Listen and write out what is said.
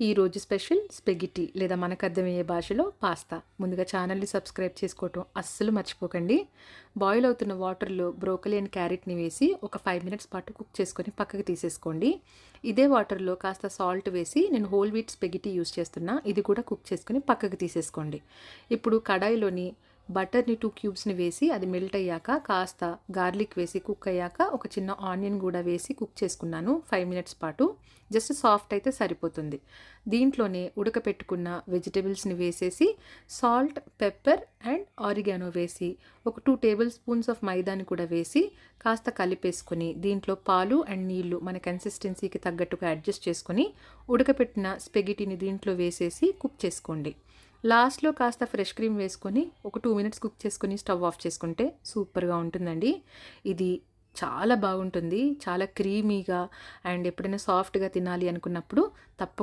ఈరోజు స్పెషల్ స్పెగిటీ లేదా మనకు అర్థమయ్యే భాషలో పాస్తా. ముందుగా ఛానల్ని సబ్స్క్రైబ్ చేసుకోవటం అస్సలు మర్చిపోకండి. బాయిల్ అవుతున్న వాటర్లో బ్రోకలీ అండ్ క్యారెట్ని వేసి ఒక 5 మినిట్స్ పాటు కుక్ చేసుకొని పక్కకి తీసేసుకోండి. ఇదే వాటర్లో కాస్త సాల్ట్ వేసి నేను హోల్ వీట్ స్పెగిటీ యూస్ చేస్తున్నా. ఇది కూడా కుక్ చేసుకొని పక్కకి తీసేసుకోండి. ఇప్పుడు కడాయిలోని బటర్ని 2 క్యూబ్స్ని వేసి అది మెల్ట్ అయ్యాక కాస్త గార్లిక్ వేసి కుక్ అయ్యాక ఒక చిన్న ఆనియన్ కూడా వేసి కుక్ చేసుకున్నాను 5 మినిట్స్ పాటు. జస్ట్ సాఫ్ట్ అయితే సరిపోతుంది. దీంట్లోనే ఉడకపెట్టుకున్న వెజిటబుల్స్ని వేసేసి సాల్ట్, పెప్పర్ అండ్ ఆరిగానో వేసి ఒక 2 టేబుల్ స్పూన్స్ ఆఫ్ మైదాని కూడా వేసి కాస్త కలిపేసుకొని దీంట్లో పాలు అండ్ నీళ్లు మన కన్సిస్టెన్సీకి తగ్గట్టుగా అడ్జస్ట్ చేసుకొని ఉడకపెట్టిన స్పెగిటీని దీంట్లో వేసేసి కుక్ చేసుకోండి. లాస్ట్లో కాస్త ఫ్రెష్ క్రీమ్ వేసుకొని ఒక 2 మినిట్స్ కుక్ చేసుకొని స్టవ్ ఆఫ్ చేసుకుంటే సూపర్గా ఉంటుందండి. ఇది చాలా బాగుంటుంది, చాలా క్రీమీగా. అండ్ ఎప్పుడైనా సాఫ్ట్గా తినాలి అనుకున్నప్పుడు తప్పకుండా